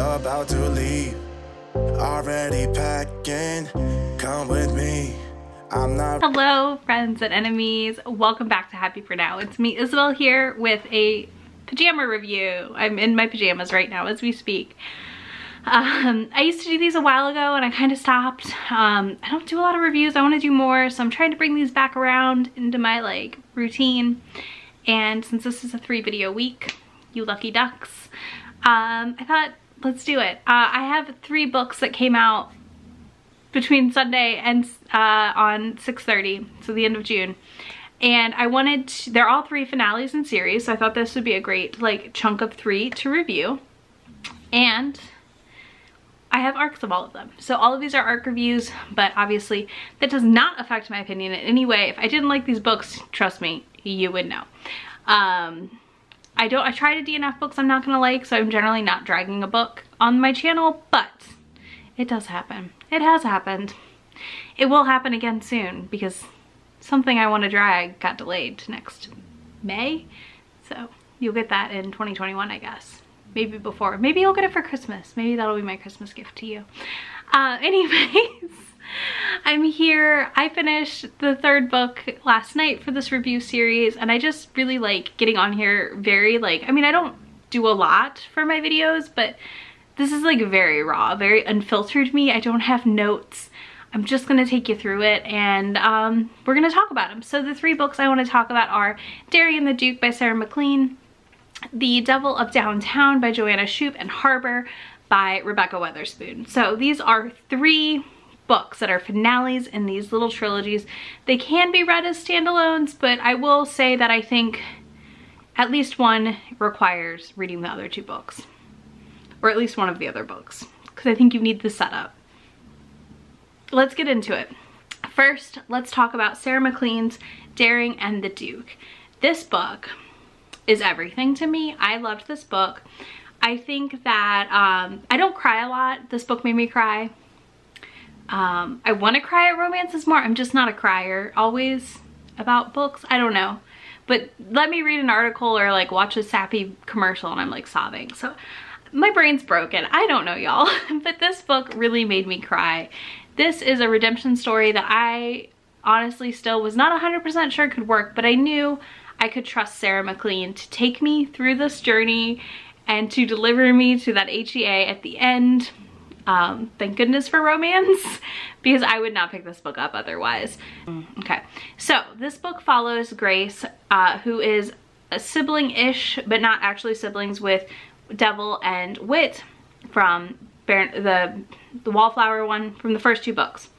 about to leave. Already packing, come with me. I'm not. Hello, friends and enemies. Welcome back to Happy For Now. It's me, Isabel, here with a pajama review. I'm in my pajamas right now as we speak. I used to do these a while ago and I kind of stopped. I don't do a lot of reviews. I want to do more, so I'm trying to bring these back around into my routine. And since this is a 3-video week, you lucky ducks, I thought, let's do it. I have 3 books that came out between Sunday and on 6/30, so the end of June. And I wanted to, they're all 3 finales in series, so I thought this would be a great chunk of 3 to review. And I have arcs of all of them. So all of these are arc reviews, but obviously that does not affect my opinion in any way. If I didn't like these books, trust me, you would know. I try to DNF books I'm not gonna like, so I'm generally not dragging a book on my channel, but it does happen. It has happened. It will happen again soon because something I want to drag got delayed to next May. So you'll get that in 2021, I guess. Maybe before. Maybe you'll get it for Christmas. Maybe that'll be my Christmas gift to you. Anyways, I'm here. I finished the 3rd book last night for this review series, and I just really like getting on here very I mean, I don't do a lot for my videos, but this is very raw, very unfiltered me. I don't have notes. I'm just gonna take you through it, and we're gonna talk about them. So the 3 books I want to talk about are Derry and the Duke by Sarah MacLean, The Devil of Downtown by Joanna Shupe, and Harbor by Rebecca Weatherspoon. So these are 3 books that are finales in these little trilogies. They can be read as standalones, but I will say that I think at least one requires reading the other 2 books. Or at least one of the other books, because I think you need the setup. Let's get into it. First, let's talk about Sarah MacLean's Derry and the Duke. This book is everything to me. I loved this book. I think that I don't cry a lot. This book made me cry. I want to cry at romances more. I'm just not a crier always about books. I don't know. But let me read an article or watch a sappy commercial and I'm sobbing. So my brain's broken. I don't know, y'all. But this book really made me cry. This is a redemption story that I honestly still was not 100% sure could work, but I knew I could trust Sarah MacLean to take me through this journey and to deliver me to that HEA at the end. Thank goodness for romance, because I would not pick this book up otherwise. Okay, so this book follows Grace, who is a sibling-ish, but not actually siblings, with Devil and Wit from the Wallflower one from the first 2 books.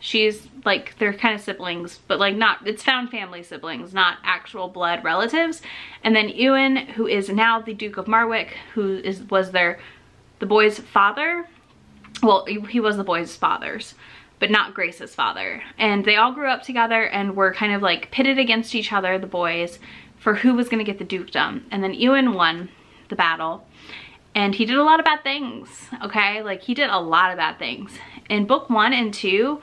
She's they're kind of siblings, but not, it's found family siblings, not actual blood relatives. And then Ewan, who is now the Duke of Marwick, who was the boys' father. Well, he was the boys' fathers, but not Grace's father. And they all grew up together and were kind of pitted against each other, the boys, for who was gonna get the dukedom. And then Ewan won the battle. And he did a lot of bad things, okay? He did a lot of bad things. In book 1 and 2,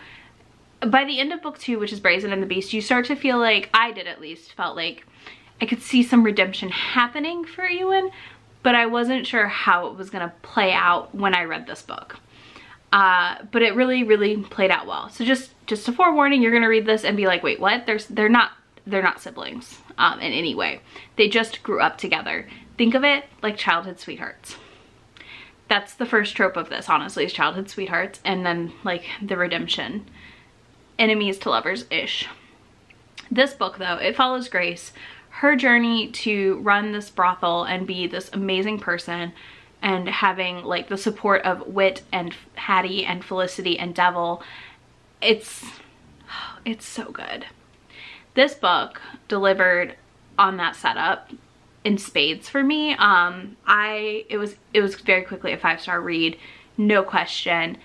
by the end of book 2, which is Brazen and the Beast, you start to feel I did at least, felt I could see some redemption happening for Ewan, but I wasn't sure how it was gonna play out when I read this book. But it really, really played out well. So just a forewarning, you're gonna read this and be wait, what? They're not siblings in any way. They just grew up together. Think of it like childhood sweethearts. That's the first trope of this, honestly, is childhood sweethearts, and then the redemption. Enemies to lovers-ish. This book, though, it follows Grace, her journey to run this brothel and be this amazing person, and having the support of Wit and Hattie and Felicity and Devil. It's so good. This book delivered on that setup in spades for me. It was very quickly a 5-star read, no question.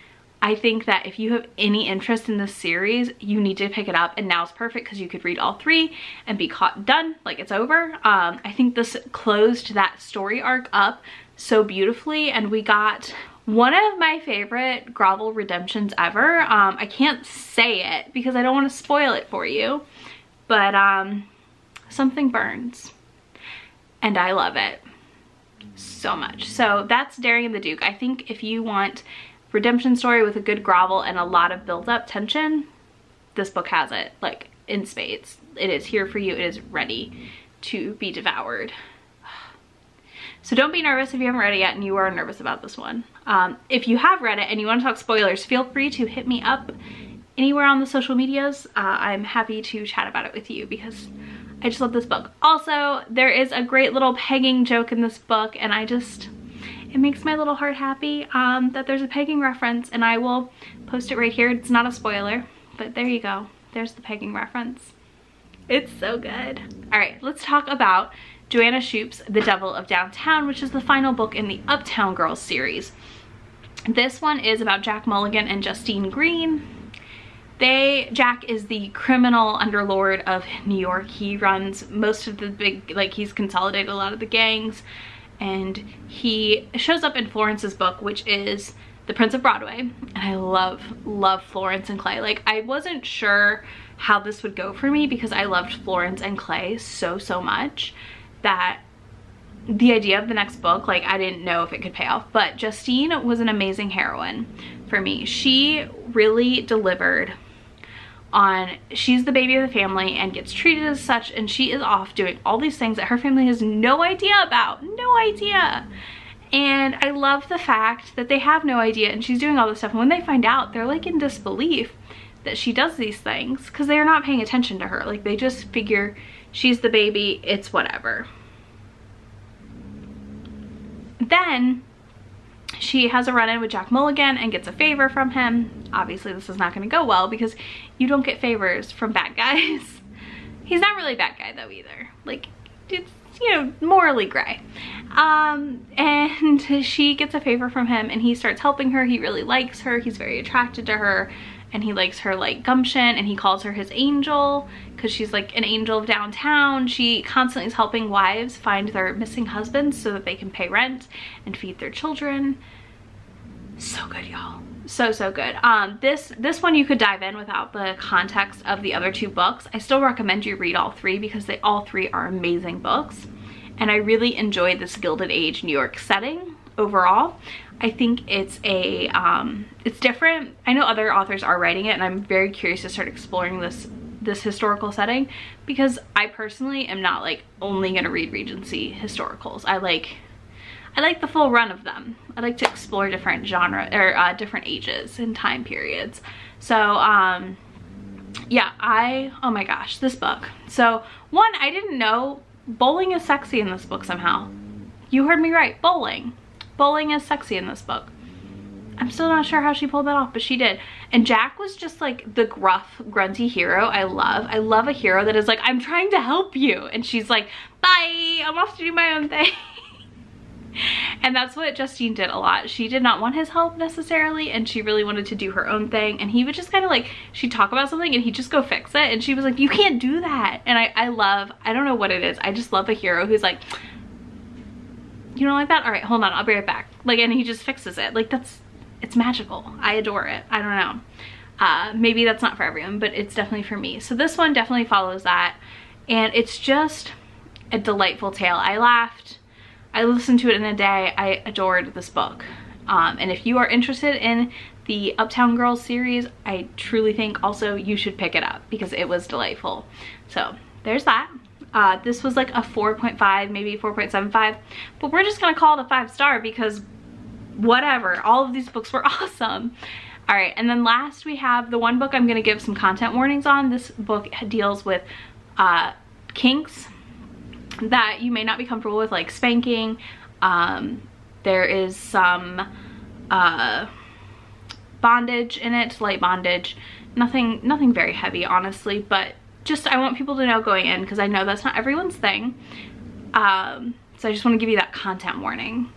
I think that if you have any interest in this series, you need to pick it up, and now's perfect because you could read all 3 and be done, it's over. I think this closed that story arc up so beautifully, and we got one of my favorite grovel redemptions ever. I can't say it because I don't want to spoil it for you, but something burns. And I love it. so much. So that's Daring and the Duke. I think if you want redemption story with a good grovel and a lot of build-up tension, this book has it, like, in spades. It is here for you. It is ready to be devoured. So don't be nervous if you haven't read it yet and you are nervous about this one. If you have read it and you want to talk spoilers, feel free to hit me up anywhere on the social medias. I'm happy to chat about it with you because I just love this book. Also, there is a great little pegging joke in this book, and it makes my little heart happy that there's a pegging reference, and I will post it right here. It's not a spoiler, but there you go. There's the pegging reference. It's so good. All right, let's talk about Joanna Shupe's The Devil of Downtown, which is the final book in the Uptown Girls series. This one is about Jack Mulligan and Justine Green. Jack is the criminal underlord of New York. He runs most of the big, like, he's consolidated a lot of the gangs, and he shows up in Florence's book, which is The Prince of Broadway. And I love Florence and Clay. Like, I wasn't sure how this would go for me because I loved Florence and Clay so much that the idea of the next book, like, I didn't know if it could pay off. But Justine was an amazing heroine for me. She really delivered on, she's the baby of the family and gets treated as such, and she is off doing all these things that her family has no idea about. No idea. And I love the fact that they have no idea and she's doing all this stuff, and when they find out, they're like in disbelief that she does these things because they are not paying attention to her. Like, they just figure she's the baby, it's whatever. Then she has a run-in with Jack Mulligan and gets a favor from him. Obviously this is not going to go well because you don't get favors from bad guys. He's not really a bad guy though either. Like, it's, you know, morally gray. And she gets a favor from him and he starts helping her. He really likes her. He's very attracted to her, and he likes her, like, gumption, and he calls her his angel because she's like an angel of downtown. She constantly is helping wives find their missing husbands so that they can pay rent and feed their children. So good, y'all. So good. This one you could dive in without the context of the other two books. I still recommend you read all three because they all three are amazing books, and I really enjoyed this Gilded Age New York setting overall. I think it's it's different. I know other authors are writing it, and I'm very curious to start exploring this historical setting because I personally am not, like, only gonna read Regency historicals. I like the full run of them. I like to explore different genre or different ages and time periods. So yeah, oh my gosh, this book. So one, I didn't know bowling is sexy in this book somehow. You heard me right, bowling. Bowling is sexy in this book. I'm still not sure how she pulled that off, but she did. And Jack was just like the gruff, grunty hero I love. I love a hero that is like, I'm trying to help you. And she's like, bye, I'm off to do my own thing. And that's what Justine did a lot. She did not want his help necessarily, and she really wanted to do her own thing. And he would just kind of like, she'd talk about something and he'd just go fix it. And she was like, you can't do that. And I don't know what it is. I just love a hero who's like, you don't like that? All right, hold on, I'll be right back. Like, and he just fixes it. Like, it's magical. I adore it. I don't know. Maybe that's not for everyone, but it's definitely for me. So this one definitely follows that. And it's just a delightful tale. I laughed. I listened to it in a day. I adored this book. And if you are interested in the Uptown Girls series, I truly think also you should pick it up because it was delightful. So there's that. This was like a 4.5, maybe 4.75, but we're just gonna call it a 5-star because whatever, all of these books were awesome. All right, and then last we have the one book I'm gonna give some content warnings on. This book deals with kinks that you may not be comfortable with, like spanking. There is some bondage in it, light bondage, nothing very heavy honestly, but just I want people to know going in because I know that's not everyone's thing. So I just want to give you that content warning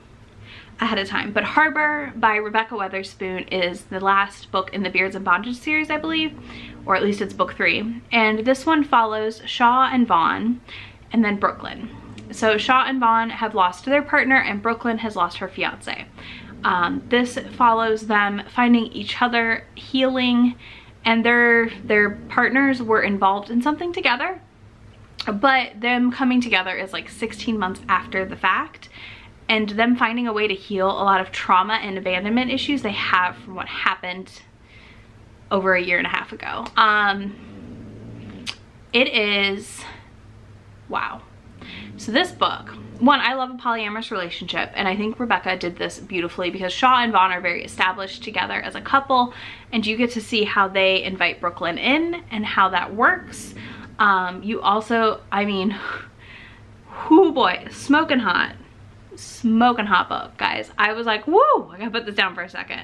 ahead of time. But Harbor by Rebecca Weatherspoon is the last book in the Beards and Bondage series, I believe, or at least it's book 3. And this one follows Shaw and Vaughn and then Brooklyn. So Shaw and Vaughn have lost their partner and Brooklyn has lost her fiance. This follows them finding each other, healing, and their partners were involved in something together, but them coming together is like 16 months after the fact. and them finding a way to heal a lot of trauma and abandonment issues they have from what happened over a year and a half ago. It is, wow. So this book, one, I love a polyamorous relationship, and I think Rebecca did this beautifully because Shaw and Vaughn are very established together as a couple, and you get to see how they invite Brooklyn in and how that works. You also, I mean, whoo boy, smoking hot book, guys. I was like, woo, I gotta put this down for a second.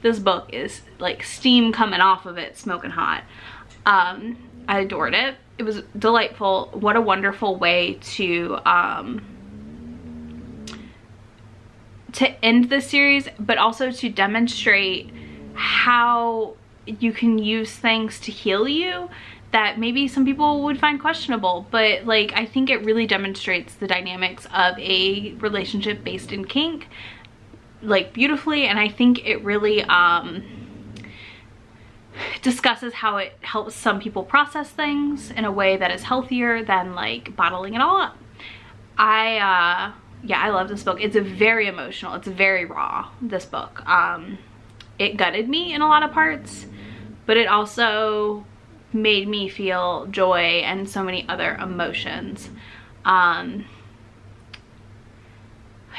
This book is like steam coming off of it, smoking hot. I adored it. It was delightful. What a wonderful way to end the series, but also to demonstrate how you can use things to heal you that maybe some people would find questionable, but like I think it really demonstrates the dynamics of a relationship based in kink like beautifully, and I think it really discusses how it helps some people process things in a way that is healthier than like bottling it all up. Yeah, I love this book. It's very emotional. It's very raw, this book. It gutted me in a lot of parts, but it also made me feel joy and so many other emotions.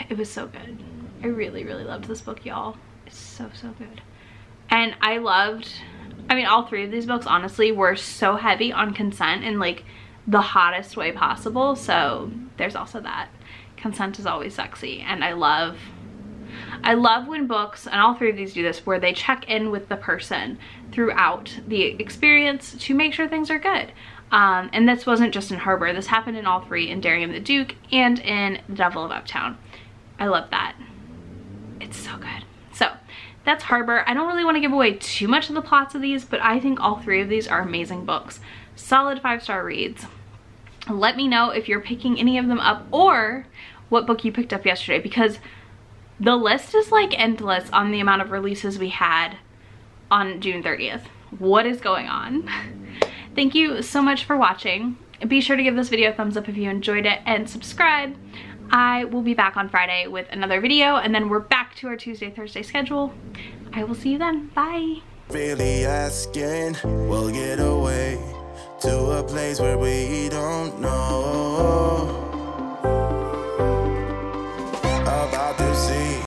It was so good. I really, really loved this book, y'all. It's so, so good. And I mean, all three of these books, honestly, were so heavy on consent in like the hottest way possible. So there's also that. Consent is always sexy, and I love when books, and all three of these do this, where they check in with the person throughout the experience to make sure things are good. And this wasn't just in Harbor. This happened in all three, in Darian the Duke and in The Devil of Uptown. I love that. It's so good. So that's Harbor. I don't really want to give away too much of the plots of these, but I think all three of these are amazing books. Solid 5-star reads. Let me know if you're picking any of them up or what book you picked up yesterday, because the list is like endless on the amount of releases we had on June 30th. What is going on? Thank you so much for watching. Be sure to give this video a thumbs up if you enjoyed it, and subscribe. I will be back on Friday with another video, and then we're back to our Tuesday, Thursday schedule. I will see you then. Bye. Really asking, we'll get away to a place where we don't know.